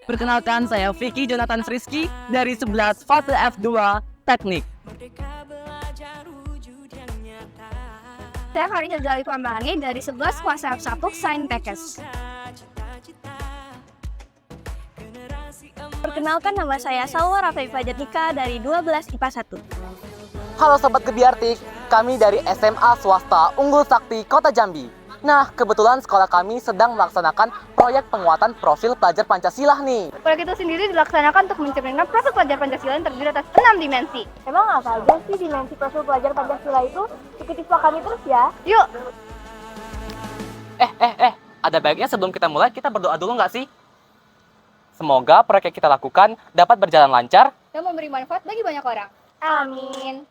Perkenalkan, saya Vicky Jonathan Friski dari 11 fase F2 Teknik. Saya Karina Gali Pambani dari 11 kuasa F1 Saintekes. Perkenalkan, nama saya Salwa Raffi Fajatika dari 12 IPA 1. Halo Sobat Gebiartik, kami dari SMA Swasta Unggul Sakti Kota Jambi. Nah, kebetulan sekolah kami sedang melaksanakan proyek penguatan profil pelajar Pancasila nih. Proyek itu sendiri dilaksanakan untuk mencerminkan profil pelajar Pancasila yang terdiri atas 6 dimensi. Emang apa aja sih dimensi profil pelajar Pancasila itu? Ikuti kami terus ya. Yuk! Ada baiknya sebelum kita mulai, kita berdoa dulu nggak sih? Semoga proyek yang kita lakukan dapat berjalan lancar Dan memberi manfaat bagi banyak orang. Amin.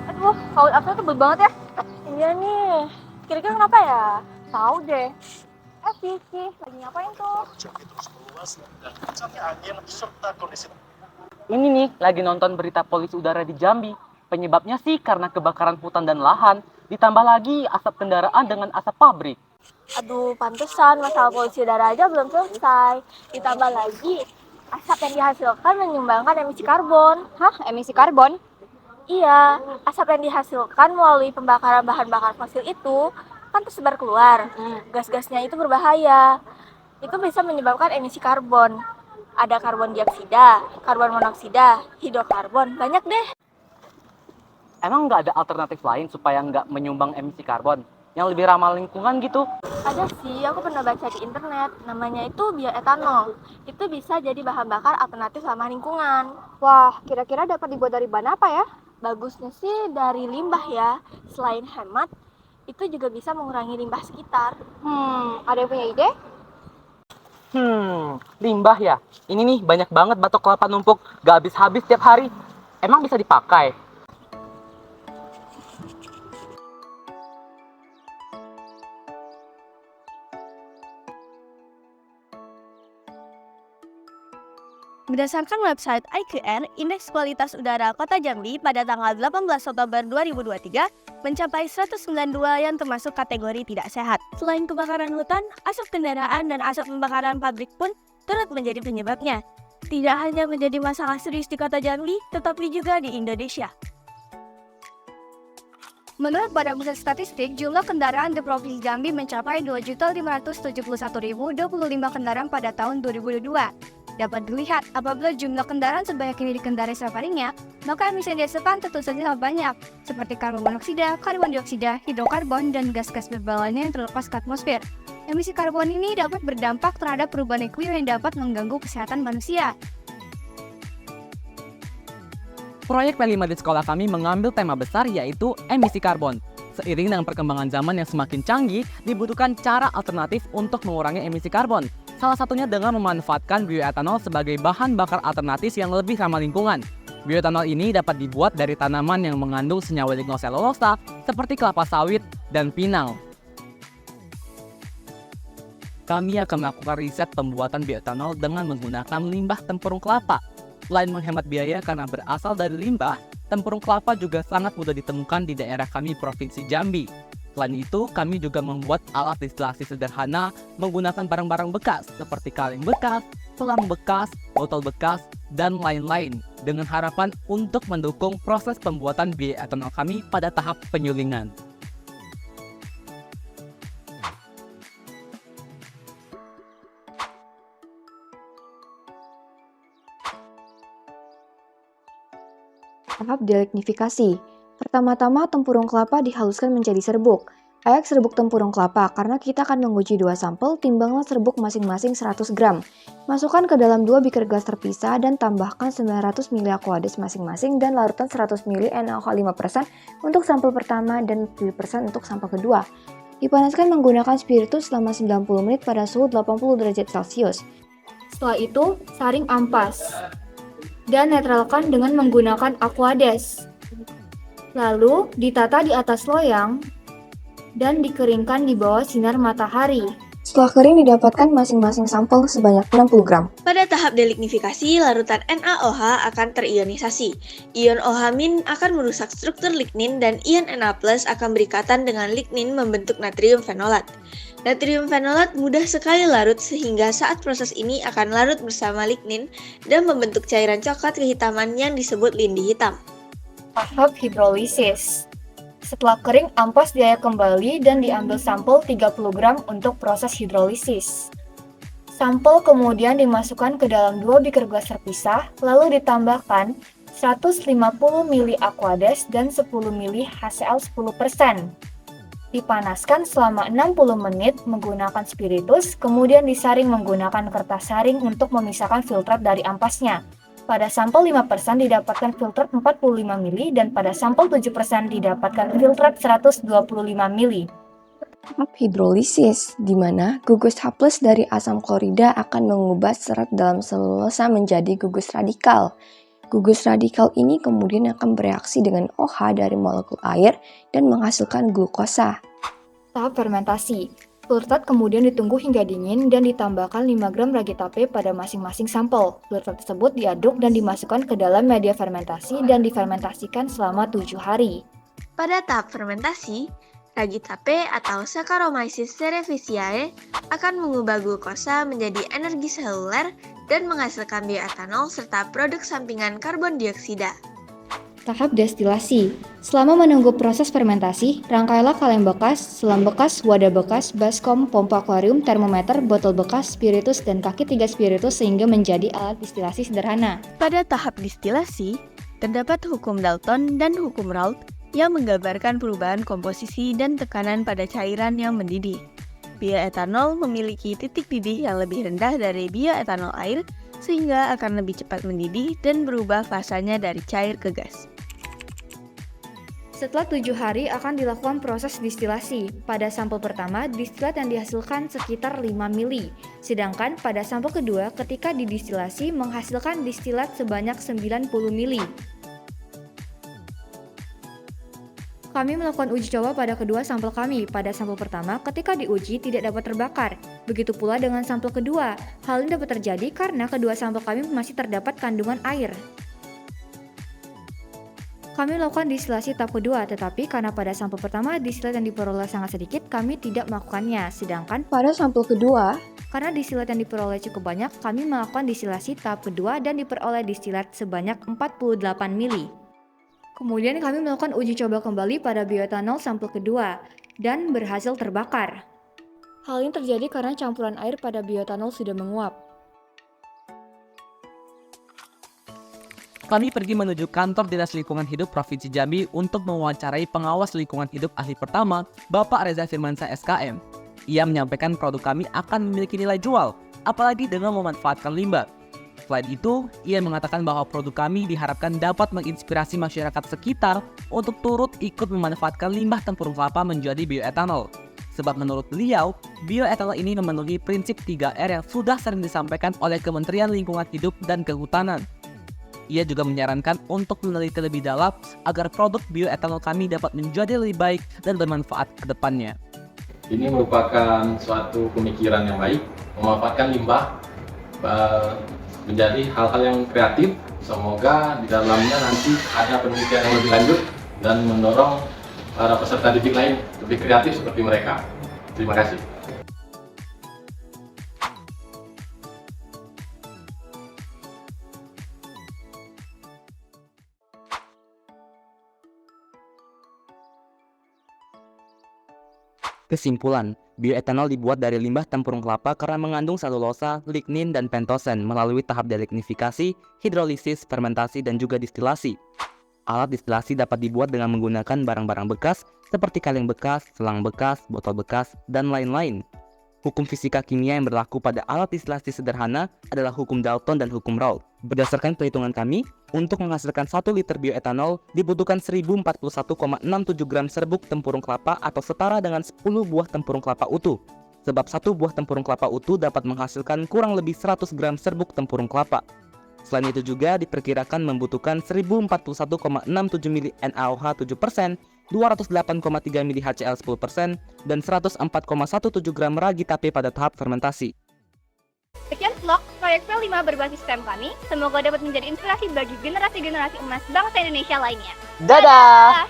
Aduh, Paul Abdul tebel banget ya. Iya nih. Kira-kira kenapa ya? Tahu deh. Vicky, lagi ngapain tuh? Ini nih, lagi nonton berita polusi udara di Jambi. Penyebabnya sih karena kebakaran hutan dan lahan, ditambah lagi asap kendaraan dengan asap pabrik. Aduh, pantesan masalah polusi udara aja belum selesai. Ditambah lagi, asap yang dihasilkan menyumbangkan emisi karbon. Hah? Emisi karbon? Iya, asap yang dihasilkan melalui pembakaran bahan bakar fosil itu kan tersebar keluar. Gas-gasnya itu berbahaya. Itu bisa menyebabkan emisi karbon. Ada karbon dioksida, karbon monoksida, hidrokarbon, banyak deh. Emang nggak ada alternatif lain supaya nggak menyumbang emisi karbon? Yang lebih ramah lingkungan gitu? Ada sih, aku pernah baca di internet, namanya itu bioetanol. Itu bisa jadi bahan bakar alternatif ramah lingkungan. Wah, kira-kira dapat dibuat dari bahan apa ya? Bagusnya sih dari limbah ya. Selain hemat, itu juga bisa mengurangi limbah sekitar. Ada yang punya ide? Limbah ya? Ini nih banyak banget batok kelapa numpuk, gak habis-habis tiap hari. Emang bisa dipakai? Berdasarkan website IQR, Indeks Kualitas Udara Kota Jambi pada tanggal 18 Oktober 2023 mencapai 192 yang termasuk kategori tidak sehat. Selain kebakaran hutan, asap kendaraan dan asap pembakaran pabrik pun turut menjadi penyebabnya. Tidak hanya menjadi masalah serius di Kota Jambi, tetapi juga di Indonesia. Menurut Badan Pusat Statistik, jumlah kendaraan di Provinsi Jambi mencapai 2.571.025 kendaraan pada tahun 2022. Dapat dilihat, apabila jumlah kendaraan sebanyak ini dikendarai setiap harinya, maka emisi yang dihasilkan tentu saja sangat banyak, seperti karbon monoksida, karbon dioksida, hidrokarbon, dan gas-gas berbahaya yang terlepas ke atmosfer. Emisi karbon ini dapat berdampak terhadap perubahan iklim yang dapat mengganggu kesehatan manusia. Proyek P5 di sekolah kami mengambil tema besar yaitu emisi karbon. Seiring dengan perkembangan zaman yang semakin canggih, dibutuhkan cara alternatif untuk mengurangi emisi karbon. Salah satunya dengan memanfaatkan bioetanol sebagai bahan bakar alternatif yang lebih ramah lingkungan. Bioetanol ini dapat dibuat dari tanaman yang mengandung senyawa lignoselulosa seperti kelapa sawit dan pinang. Kami akan melakukan riset pembuatan bioetanol dengan menggunakan limbah tempurung kelapa. Selain menghemat biaya karena berasal dari limbah, tempurung kelapa juga sangat mudah ditemukan di daerah kami Provinsi Jambi. Selain itu, kami juga membuat alat distilasi sederhana menggunakan barang-barang bekas seperti kaleng bekas, selang bekas, botol bekas, dan lain-lain dengan harapan untuk mendukung proses pembuatan bioetanol kami pada tahap penyulingan. Tahap delignifikasi. Pertama-tama tempurung kelapa dihaluskan menjadi serbuk. Ayak serbuk tempurung kelapa karena kita akan menguji 2 sampel, timbanglah serbuk masing-masing 100 gram. Masukkan ke dalam 2 beaker gas terpisah dan tambahkan 900 ml Aquades masing-masing dan larutan 100 ml NaOH 5% untuk sampel pertama dan 10% untuk sampel kedua. Dipanaskan menggunakan spiritus selama 90 menit pada suhu 80 derajat Celcius. Setelah itu, saring ampas dan netralkan dengan menggunakan Aquades. Lalu, ditata di atas loyang dan dikeringkan di bawah sinar matahari. Setelah kering didapatkan masing-masing sampel sebanyak 60 gram. Pada tahap delignifikasi, larutan NaOH akan terionisasi. Ion OH- akan merusak struktur lignin dan ion Na+ akan berikatan dengan lignin membentuk natrium fenolat. Natrium fenolat mudah sekali larut sehingga saat proses ini akan larut bersama lignin dan membentuk cairan coklat kehitaman yang disebut lindi hitam. Tahap hidrolisis. Setelah kering, ampas diair kembali dan diambil sampel 30 gram untuk proses hidrolisis. Sampel kemudian dimasukkan ke dalam 2 beaker gelas terpisah, lalu ditambahkan 150 ml Aquades dan 10 ml HCl 10%. Dipanaskan selama 60 menit menggunakan spiritus, kemudian disaring menggunakan kertas saring untuk memisahkan filtrat dari ampasnya. Pada sampel 5% didapatkan filtrat 45 ml dan pada sampel 7% didapatkan filtrat 125 ml. Tahap hidrolisis, di mana gugus H+ dari asam klorida akan mengubah serat dalam selulosa menjadi gugus radikal. Gugus radikal ini kemudian akan bereaksi dengan OH dari molekul air dan menghasilkan glukosa. Tahap fermentasi. Filtrat kemudian ditunggu hingga dingin dan ditambahkan 5 gram ragi tape pada masing-masing sampel. Filtrat tersebut diaduk dan dimasukkan ke dalam media fermentasi dan difermentasikan selama 7 hari. Pada tahap fermentasi, ragi tape atau Saccharomyces cerevisiae akan mengubah glukosa menjadi energi seluler dan menghasilkan bioetanol serta produk sampingan karbon dioksida. Tahap destilasi. Selama menunggu proses fermentasi, rangkailah kaleng bekas, selam bekas, wadah bekas, baskom, pompa akuarium, termometer, botol bekas, spiritus, dan kaki 3 spiritus sehingga menjadi alat destilasi sederhana. Pada tahap distilasi, terdapat hukum Dalton dan hukum Raoult yang menggambarkan perubahan komposisi dan tekanan pada cairan yang mendidih. Bioetanol memiliki titik didih yang lebih rendah dari bioetanol air, sehingga akan lebih cepat mendidih dan berubah fasanya dari cair ke gas. Setelah 7 hari akan dilakukan proses distilasi. Pada sampel pertama, distilat yang dihasilkan sekitar 5 mili. Sedangkan pada sampel kedua, ketika didistilasi menghasilkan distilat sebanyak 90 mili. Kami melakukan uji coba pada kedua sampel kami. Pada sampel pertama, ketika diuji tidak dapat terbakar. Begitu pula dengan sampel kedua. Hal ini dapat terjadi karena kedua sampel kami masih terdapat kandungan air. Kami melakukan distilasi tahap kedua, tetapi karena pada sampel pertama distilat yang diperoleh sangat sedikit, kami tidak melakukannya. Sedangkan pada sampel kedua, karena distilat yang diperoleh cukup banyak, kami melakukan distilasi tahap kedua dan diperoleh distilat sebanyak 48 mili. Kemudian kami melakukan uji coba kembali pada bioetanol sampel kedua dan berhasil terbakar. Hal ini terjadi karena campuran air pada bioetanol sudah menguap. Kami pergi menuju kantor Dinas Lingkungan Hidup Provinsi Jambi untuk mewawancarai pengawas lingkungan hidup ahli pertama, Bapak Reza Firmansyah SKM. Ia menyampaikan produk kami akan memiliki nilai jual, apalagi dengan memanfaatkan limbah. Selain itu, ia mengatakan bahwa produk kami diharapkan dapat menginspirasi masyarakat sekitar untuk turut ikut memanfaatkan limbah tempurung kelapa menjadi bioetanol. Sebab menurut beliau, bioetanol ini memenuhi prinsip 3R yang sudah sering disampaikan oleh Kementerian Lingkungan Hidup dan Kehutanan. Ia juga menyarankan untuk meneliti lebih dalam agar produk bioetanol kami dapat menjadi lebih baik dan bermanfaat ke depannya. Ini merupakan suatu pemikiran yang baik, memanfaatkan limbah menjadi hal-hal yang kreatif. Semoga di dalamnya nanti ada penelitian yang lebih lanjut dan mendorong para peserta didik lain lebih kreatif seperti mereka. Terima kasih. Kesimpulan, bioetanol dibuat dari limbah tempurung kelapa karena mengandung selulosa, lignin, dan pentosen melalui tahap delignifikasi, hidrolisis, fermentasi, dan juga distilasi. Alat distilasi dapat dibuat dengan menggunakan barang-barang bekas seperti kaleng bekas, selang bekas, botol bekas, dan lain-lain. Hukum fisika kimia yang berlaku pada alat distilasi sederhana adalah hukum Dalton dan hukum Raoult. Berdasarkan perhitungan kami, untuk menghasilkan 1 liter bioetanol dibutuhkan 1041,67 gram serbuk tempurung kelapa atau setara dengan 10 buah tempurung kelapa utuh. Sebab 1 buah tempurung kelapa utuh dapat menghasilkan kurang lebih 100 gram serbuk tempurung kelapa. Selain itu juga diperkirakan membutuhkan 1041,67 mili NaOH 7%, 208,3 mili HCl 10%, dan 104,17 gram ragi tape pada tahap fermentasi. Sekian vlog proyek P5 berbasis STEM kami. Semoga dapat menjadi inspirasi bagi generasi-generasi emas bangsa Indonesia lainnya. Dadah!